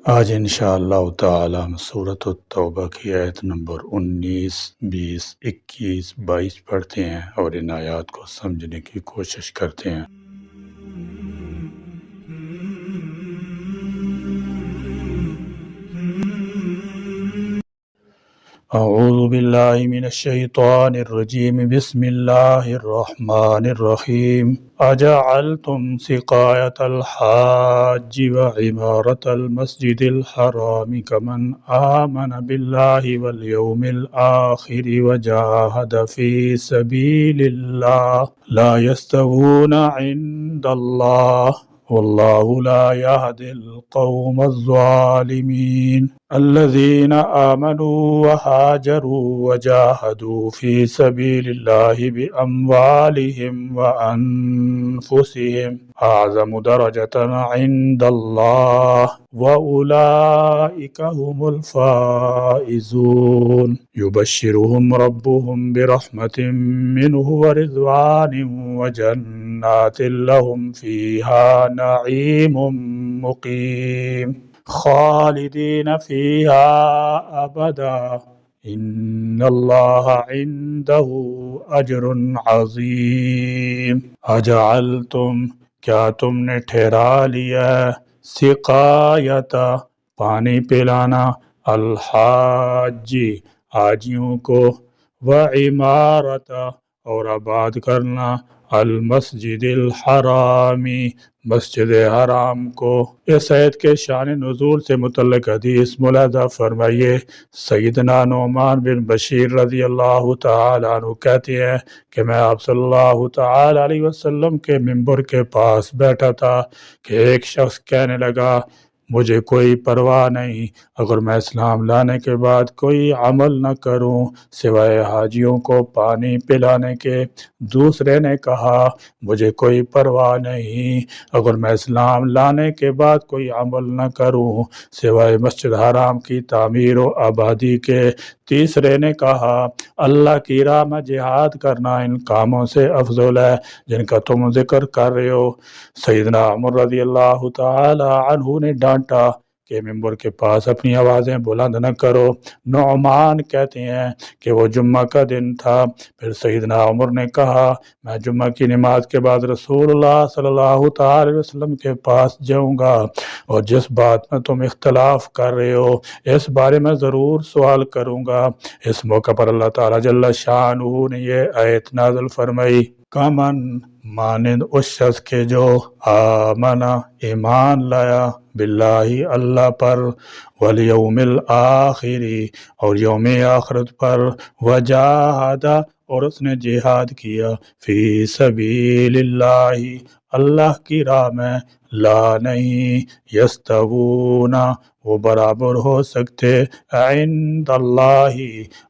آج انشاءاللہ تعالی ہم سورۃ التوبہ کی آیت نمبر 19، 20، 21، 22 پڑھتے ہیں اور ان آیات کو سمجھنے کی کوشش کرتے ہیں۔ اعوذ باللہ من الشیطان الرجیم، بسم اللہ الرحمن الرحیم۔ اجعلتم سقایۃ الحاج وعمارۃ المسجد الحرام کمن آمن باللہ والیوم الآخر وجاہد فی سبیل اللہ لا یستوون عند اللہ واللہ لا یہدی القوم الظالمین۔ الذین آمنوا وہاجروا وجاہدوا فی سبیل اللہ باموالہم وانفسہم اعظم درجۃ عند اللہ واولئک هم الفائزون۔ یبشرہم ربہم برحمت منہ ورضوان وجنات لہم فیہا نعیم مقیم خالدین فیہا ابدا ان اللہ عندہ اجر عظیم۔ اجعلتم، کیا تم نے ٹھہرا لیا سقایت، پانی پلانا، الحاج، حاجیوں کو، وعمارت، اور آباد کرنا، المسجد الحرامی، مسجد حرام کو۔ اس آیت کے شان نزول سے متعلق حدیث ملاحظہ فرمائیے۔ سیدنا نعمان بن بشیر رضی اللہ تعالیٰ عنہ کہتے ہیں کہ میں آپ صلی اللہ تعالیٰ علیہ وسلم کے ممبر کے پاس بیٹھا تھا کہ ایک شخص کہنے لگا، مجھے کوئی پرواہ نہیں اگر میں اسلام لانے کے بعد کوئی عمل نہ کروں سوائے حاجیوں کو پانی پلانے کے۔ دوسرے نے کہا، مجھے کوئی پرواہ نہیں اگر میں اسلام لانے کے بعد کوئی عمل نہ کروں سوائے مسجد حرام کی تعمیر و آبادی کے۔ تیسرے نے کہا، اللہ کی راہ میں جہاد کرنا ان کاموں سے افضل ہے جن کا تم ذکر کر رہے ہو۔ سیدنا عمر رضی اللہ تعالی عنہ نے ڈانٹا کہ ممبر کے پاس اپنی آوازیں بلند نہ کرو۔ نعمان کہتے ہیں کہ وہ جمعہ کا دن تھا، پھر سیدنا عمر نے کہا، میں جمعہ کی نماز کے بعد رسول اللہ صلی اللہ تعالی علیہ وسلم کے پاس جاؤں گا اور جس بات میں تم اختلاف کر رہے ہو اس بارے میں ضرور سوال کروں گا۔ اس موقع پر اللہ تعالیٰ جل شانہ نے یہ آیت نازل فرمائی، کامن، مانند اس شخص کے جو آمنا، ایمان لایا، باللہ، اللہ پر، والیوم الآخر، اور یوم آخرت پر، وجاہد، اور اس نے جہاد کیا، فی سبیل اللہ، اللہ کی راہ میں، لا نہیں، یستوون، وہ برابر ہو سکتے، عند اللہ،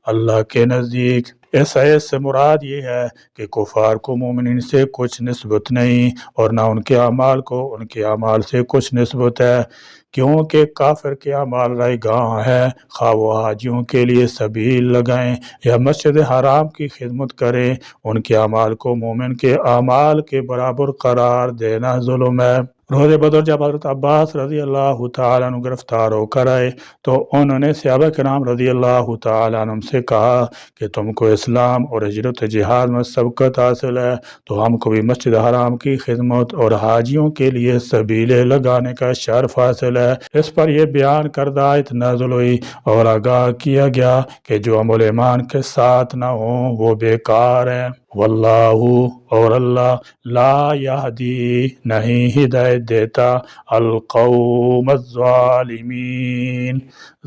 اللہ کے نزدیک۔ اس آیت سے مراد یہ ہے کہ کفار کو مومنین سے کچھ نسبت نہیں اور نہ ان کے اعمال کو ان کے اعمال سے کچھ نسبت ہے، کیونکہ کافر کے اعمال رائے گاہ ہے، خواہ وہ حاجیوں کے لیے سبیل لگائیں یا مسجد حرام کی خدمت کریں، ان کے اعمال کو مومن کے اعمال کے برابر قرار دینا ظلم ہے۔ روز بدر جب حضرت عباس رضی اللہ تعالیٰ عنہ گرفتار ہو کر آئے تو انہوں نے صحابہ کرام رضی اللہ تعالیٰ عنہ سے کہا کہ تم کو اسلام اور ہجرت جہاد میں سبقت حاصل ہے تو ہم کو بھی مسجد حرام کی خدمت اور حاجیوں کے لیے سبیلیں لگانے کا شرف حاصل ہے۔ اس پر یہ بیان کردہ آیت نازل ہوئی اور آگاہ کیا گیا کہ جو عمل ایمان کے ساتھ نہ ہوں وہ بیکار ہیں۔ واللہ، اور اللہ، لا یہدی، نہیں ہدایت دیتا، القوم الظالمین،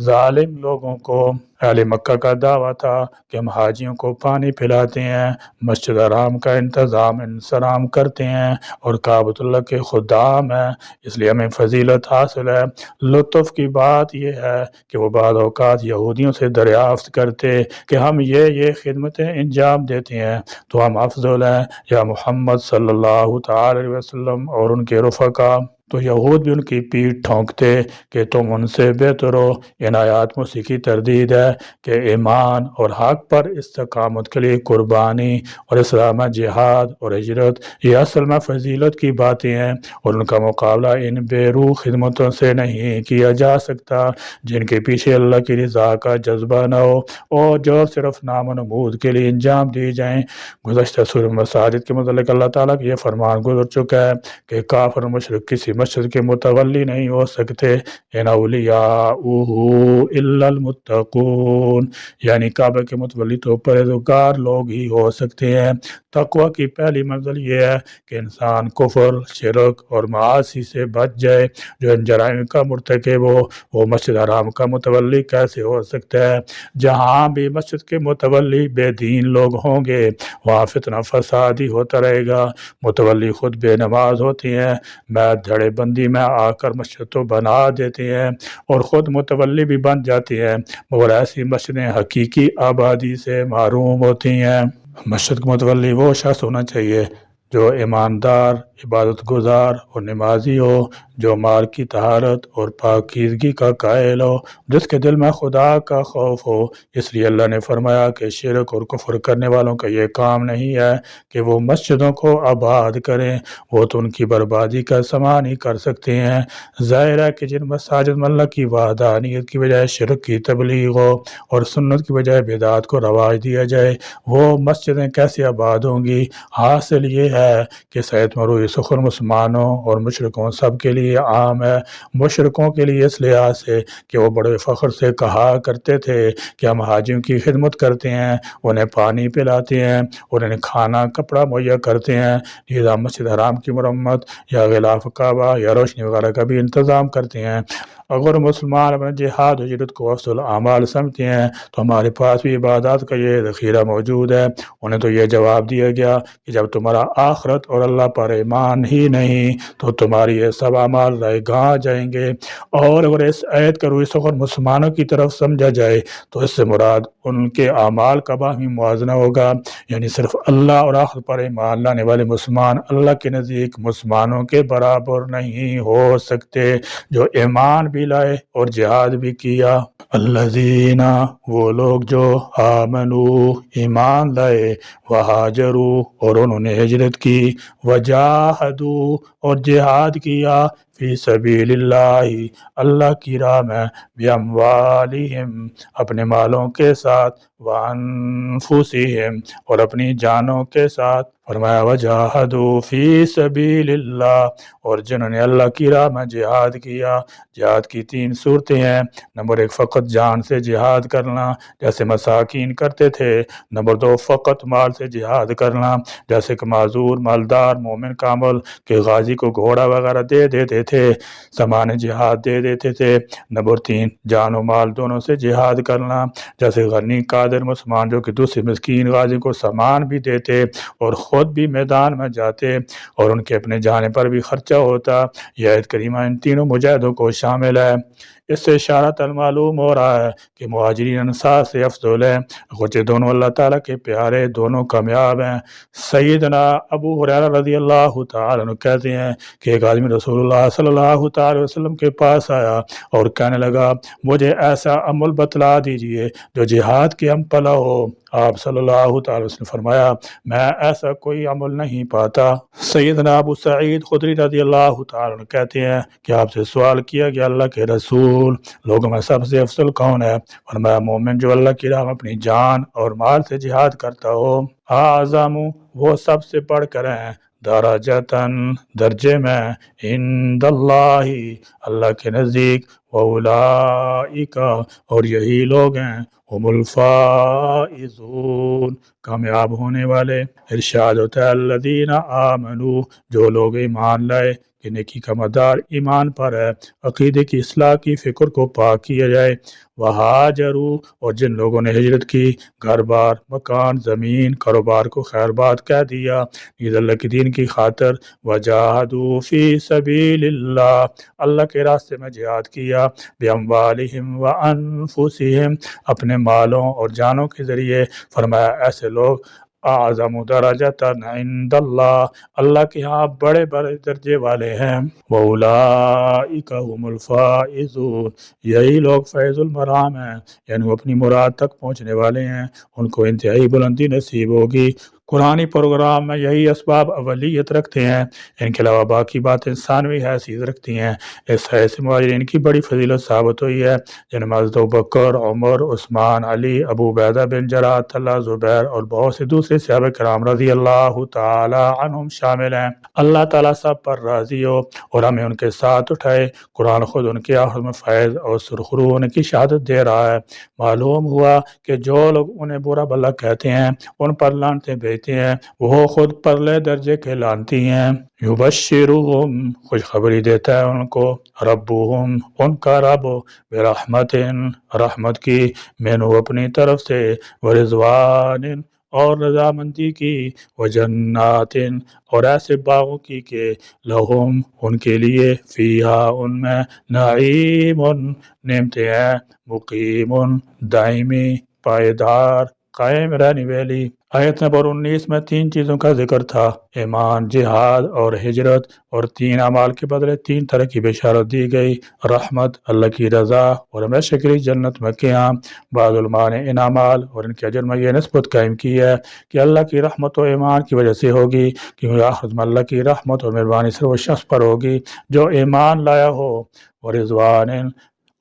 ظالم لوگوں کو۔ اہل مکہ کا دعویٰ تھا کہ ہم حاجیوں کو پانی پلاتے ہیں، مسجد حرام کا انتظام انسرام کرتے ہیں اور کعبۃ اللہ کے خدام ہیں، اس لیے ہمیں فضیلت حاصل ہے۔ لطف کی بات یہ ہے کہ وہ بعض اوقات یہودیوں سے دریافت کرتے کہ ہم یہ خدمتیں انجام دیتے ہیں تو ہم افضل ہیں یا محمد صلی اللہ تعالی علیہ وسلم اور ان کے رفقا۔ تو یہود بھی ان کی پیٹھ ٹھونکتے کہ تم ان سے بہتر ہو۔ ان آیات میں اسی کی تردید ہے کہ ایمان اور حق پر استقامت کے لیے قربانی اور اسلام میں جہاد اور ہجرت یہ اصل میں فضیلت کی باتیں ہیں، اور ان کا مقابلہ ان بے روح خدمتوں سے نہیں کیا جا سکتا جن کے پیچھے اللہ کی رضا کا جذبہ نہ ہو اور جو صرف نام و نمود کے لیے انجام دی جائیں۔ گزشتہ سورہ مساجد کے متعلق اللہ تعالیٰ کا یہ فرمان گزر چکا ہے کہ کافر مشرک کسی مسجد کے متولی نہیں ہو سکتے، ان اولیاؤہ الا المتقون، یعنی کعبہ کے متولی تو پرہیزگار لوگ ہی ہو سکتے ہیں۔ تقوی کی پہلی منزل یہ ہے کہ انسان کفر، شرک اور معاصی سے بچ جائے۔ جو ان جرائم کا مرتکب ہو وہ مسجد حرام کا متولی کیسے ہو سکتا ہے؟ جہاں بھی مسجد کے متولی بے دین لوگ ہوں گے وہاں فتنہ فساد ہی ہوتا رہے گا۔ متولی خود بے نماز ہوتی ہیں، بیت دھڑے بندی میں آ کر مسجد تو بنا دیتی ہیں اور خود متولی بھی بن جاتی ہیں، مگر ایسی مسجدیں حقیقی آبادی سے محروم ہوتی ہیں۔ مسجد کا متولی وہ شخص ہونا چاہیے جو ایماندار، عبادت گزار اور نمازی ہو، جو مال کی طہارت اور پاکیزگی کا قائل ہو، جس کے دل میں خدا کا خوف ہو۔ اس لیے اللہ نے فرمایا کہ شرک اور کفر کرنے والوں کا یہ کام نہیں ہے کہ وہ مسجدوں کو آباد کریں، وہ تو ان کی بربادی کا سامان ہی کر سکتے ہیں۔ ظاہر ہے کہ جن مساجد میں اللہ کی وحدانیت کی بجائے شرک کی تبلیغ ہو اور سنت کی بجائے بدعات کو رواج دیا جائے وہ مسجدیں کیسے آباد ہوں گی؟ حاصل یہ ہے کہ صحت مروی سخن مسلمانوں اور مشرکوں سب کے لیے عام ہے۔ مشرکوں کے لیے اس لحاظ سے کہ وہ بڑے فخر سے کہا کرتے تھے کہ ہم حاجیوں کی خدمت کرتے ہیں، انہیں پانی پلاتے ہیں اور انہیں کھانا کپڑا مہیا کرتے ہیں، لہذا مسجد حرام کی مرمت یا غلاف کعبہ یا روشنی وغیرہ کا بھی انتظام کرتے ہیں۔ اگر مسلمان اپنے جہاد و ہجرت کو افضل اعمال سمجھتے ہیں تو ہمارے پاس بھی عبادات کا یہ ذخیرہ موجود ہے۔ انہیں تو یہ جواب دیا گیا کہ جب تمہارا آخرت اور اللہ پر ایمان ہی نہیں تو تمہاری یہ سب اعمال رائے گاہ جائیں گے۔ اور اگر اس آیت کا روی سخن مسلمانوں کی طرف سمجھا جائے تو اس سے مراد ان کے اعمال کا باہمی موازنہ ہوگا، یعنی صرف اللہ اور آخرت پر ایمان لانے والے مسلمان اللہ کے نزدیک مسلمانوں کے برابر نہیں ہو سکتے جو ایمان بھی لائے اور جہاد بھی کیا۔ الذین، وہ لوگ جو آمنو، ایمان لائے، وہاجروا، اور انہوں نے ہجرت کی، وجاہدوا، اور جہاد کیا، فی سبیل اللہ، اللہ کی راہ میں، باموالہم، اپنے مالوں کے ساتھ، وانفسہم، اور اپنی جانوں کے ساتھ۔ فرمایا وجاہدوا فی سبیل اللہ، اور جنہوں نے اللہ کی راہ میں جہاد کیا۔ جہاد کی 3 صورتیں ہیں۔ نمبر 1 فقط جان سے جہاد کرنا جیسے مساکین کرتے تھے۔ نمبر 2 فقط مال سے جہاد کرنا جیسے کہ معذور مالدار مومن کامل کہ غازی کو گھوڑا وغیرہ دے دیتے تھے، سامان جہاد دے دیتے تھے۔ نمبر 3 جان و مال دونوں سے جہاد کرنا جیسے غنی قادر مسلمان جو کہ دوسرے مسکین غازی کو سامان بھی دیتے اور خود بھی میدان میں جاتے اور ان کے اپنے جانے پر بھی خرچہ ہوتا۔ یہ آیت کریمہ ان تینوں مجاہدوں کو شامل ہے۔ اس سے اشارہ معلوم ہو رہا ہے کہ مہاجرین انصار سے افضل ہیں، اگرچہ دونوں اللہ تعالیٰ کے پیارے، دونوں کامیاب ہیں۔ سیدنا ابو ہریرہ رضی اللہ تعالیٰ عنہ کہتے ہیں کہ ایک آدمی رسول اللہ صلی اللہ تعالی وسلم کے پاس آیا اور کہنے لگا مجھے ایسا عمل بتلا دیجئے جو جہاد کے ہم پلا ہو۔ آپ صلی اللہ تعالی وسلم نے فرمایا میں ایسا کوئی عمل نہیں پاتا۔ سیدنا ابو سعید خدری رضی اللہ تعالی عنہ کہتے ہیں کہ آپ سے سوال کیا گیا اللہ کے رسول لوگوں میں سب سے افضل کون ہے؟ فرمایا مومن جو اللہ کی راہ میں اپنی جان اور مال سے جہاد کرتا ہو۔ اعظم، وہ سب سے بڑھ کر ہیں، درجتاً، درجے میں، عند اللہ، اللہ کے نزدیک، واولئک، اور یہی لوگ ہیں، هم الفائزون، کامیاب ہونے والے۔ ارشاد ہوتا ہے الذین آمنوا، جو لوگ ایمان لائے کہ نیکی کا مدار ایمان پر ہے، عقیدے کی اصلاح کی فکر کو پاک کیا جائے۔ وہاجروا، اور جن لوگوں نے ہجرت کی، گھر بار، مکان، زمین، کاروبار کو خیر بات کہہ دیا نیز اللہ کے دین کی خاطر۔ وجاہدوا فی سبیل اللہ، اللہ کے راستے میں جہاد کیا، باموالہم وانفسہم، اپنے مالوں اور جانوں کے ذریعے۔ فرمایا ایسے لوگ اعظم درجۃ عند اللہ، اللہ کے ہاں بڑے بڑے درجے والے ہیں۔ واولئک هم الفائزون، یہی لوگ فیض المرام ہیں، یعنی وہ اپنی مراد تک پہنچنے والے ہیں، ان کو انتہائی بلندی نصیب ہوگی۔ قرآنی پروگرام میں یہی اسباب اولیت رکھتے ہیں، ان کے علاوہ باقی باتیں ثانوی حیثیت رکھتی ہیں۔ اس حیث سے مہاجرین کی بڑی فضیلت ثابت ہوئی ہے، جن حضرت ابوبکر، عمر، عثمان، علی، ابو عبیدہ بن جراح، طلحہ، زبیر اور بہت سے دوسرے صحابہ کرام رضی اللہ تعالی عنہم شامل ہیں۔ اللہ تعالیٰ سب پر راضی ہو اور ہمیں ان کے ساتھ اٹھائے۔ قرآن خود ان کے آخر میں فیض اور سرخرو ہونے کی شہادت دے رہا ہے۔ معلوم ہوا کہ جو لوگ انہیں برا بھلا کہتے ہیں، ان پر لعنتیں بھیجتے ہیں، وہ خود پرلے درجے کے لعنتی ہیں۔ یبشرہم، خوشخبری دیتا ہے ان کو، ربہم، ان کا رب، برحمت، رحمت کی، منہ، اپنی طرف سے، ورضوان، اور رضامندی کی، وجنات، اور ایسے باغوں کی کہ لہم، ان کے لیے، فیہا، ان میں، نعیم، نعمتیں ہیں، مقیم، دائمی، پائیدار، قائم رہنے والی۔ آیت نمبر 19 میں 3 چیزوں کا ذکر تھا، ایمان، جہاد اور ہجرت، اور 3 اعمال کے بدلے 3 طرح کی بشارت دی گئی، رحمت، اللہ کی رضا، اور ہمیشہ کے لیے جنت میں قیام۔ بعض علماء نے ان اعمال اور ان کے اجر میں یہ نسبت قائم کی ہے کہ اللہ کی رحمت و ایمان کی وجہ سے ہوگی، کیونکہ آخرت میں اللہ کی رحمت اور مہربانی صرف اس شخص پر ہوگی جو ایمان لایا ہو، ورضوان،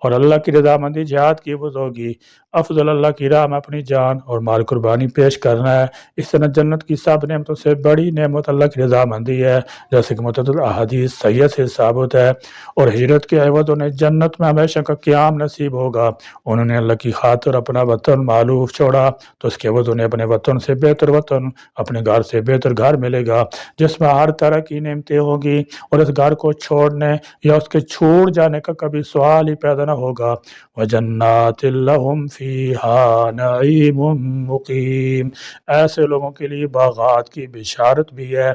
اور اللہ کی رضامندی جہاد کی عوض ہوگی۔ افضل اللہ کی راہ میں اپنی جان اور مال قربانی پیش کرنا ہے۔ اس طرح جنت کی سب نعمتوں سے بڑی نعمت اللہ کی رضامندی ہے، جیسے کہ متعدد احادیث صحیح سے ثابت ہے۔ اور ہجرت کے عوض انہیں جنت میں ہمیشہ کا قیام نصیب ہوگا۔ انہوں نے اللہ کی خاطر اپنا وطن مالوف چھوڑا تو اس کے عوض انہیں اپنے وطن سے بہتر وطن، اپنے گھر سے بہتر گھر ملے گا، جس میں ہر طرح کی نعمتیں ہوگی، اور اس گھر کو چھوڑنے یا اس کے چھوٹ جانے کا کبھی سوال ہی پیدا نہ ہوگا۔ وجنات لہم فیہا نعیم مقیم، ایسے لوگوں کے لیے باغات کی بشارت بھی ہے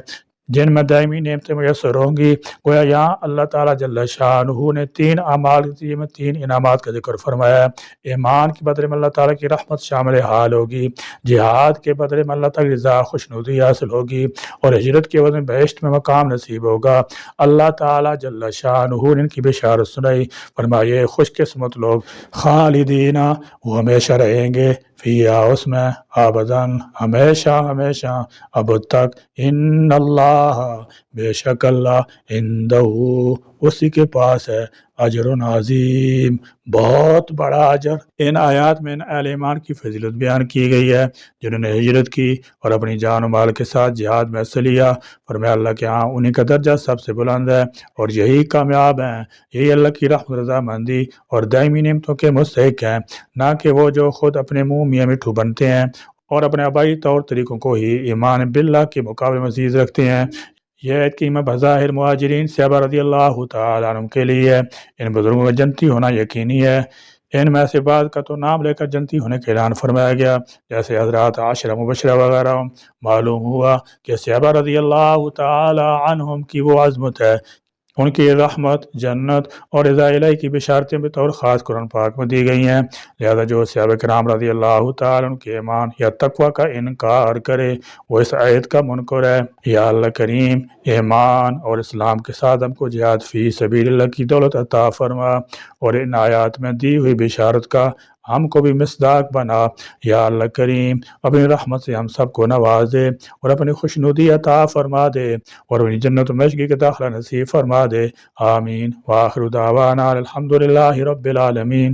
جن میں دائمی نعمتیں میسر ہوں گی۔ گویا یہاں اللہ تعالیٰ جل شانہ نے 3 اعمال میں 3 انعامات کا ذکر فرمایا ہے۔ ایمان کے بدلے میں اللہ تعالیٰ کی رحمت شامل حال ہوگی، جہاد کے بدلے میں اللہ تعالیٰ کی رضا خوشنودی حاصل ہوگی، اور ہجرت کے بدلے میں بہشت میں مقام نصیب ہوگا۔ اللہ تعالیٰ جل شانہ نے ان کی بشارت سنائی، فرمایا یہ خوش قسمت لوگ، خالدین، وہ ہمیشہ رہیں گے، فیہا، اس میں، ابداً، ہمیشہ ہمیشہ، اب تک، ان اللہ، بے شک اللہ، عندہ، اسی کے پاس ہے، اجر عظیم، بہت بڑا اجر۔ ان آیات میں ان اہل ایمان کی فضیلت بیان کی گئی ہے جنہوں نے ہجرت کی اور اپنی جان و مال کے ساتھ جہاد میں حصہ لیا۔ فرمایا اللہ کے ہاں انہی کا درجہ سب سے بلند ہے، اور یہی کامیاب ہیں، یہی اللہ کی رحمت، رضامندی اور دائمی نعمتوں کے مستحق ہیں، نہ کہ وہ جو خود اپنے منہ میاں مٹھو بنتے ہیں اور اپنے آبائی طور طریقوں کو ہی ایمان باللہ کے مقابلے میں عزیز رکھتے ہیں۔ یہ ایت کی بظاہر مہاجرین صحابہ رضی اللہ تعالیٰ عنہ کے لیے ہے۔ ان بزرگوں کا جنتی ہونا یقینی ہے۔ ان میں سے بعض کا تو نام لے کر جنتی ہونے کا اعلان فرمایا گیا، جیسے حضرات عاشرہ مبشرہ وغیرہ۔ معلوم ہوا کہ صحابہ رضی اللہ تعالیٰ عنہم کی وہ عظمت ہے، ان کی رحمت، جنت اور رضا الہی کی بشارتیں بطور خاص قرآن پاک میں دی گئی ہیں۔ لہذا جو صحابہ کرام رضی اللہ تعالیٰ عنہ کے ایمان یا تقوی کا انکار کرے وہ اس آیت کا منکر ہے۔ یا اللہ کریم، ایمان اور اسلام کے ساتھ ہم کو جہاد فی سبیل اللہ کی دولت عطا فرما، اور ان آیات میں دی ہوئی بشارت کا ہم کو بھی مصداق بنا۔ یا اللہ کریم، اپنی رحمت سے ہم سب کو نواز دے اور اپنی خوشنودی عطا فرما دے، اور اپنی جنت و مشکی کے داخلہ نصیب فرما دے۔ آمین۔ وآخر دعوانا الحمد للہ رب العالمین۔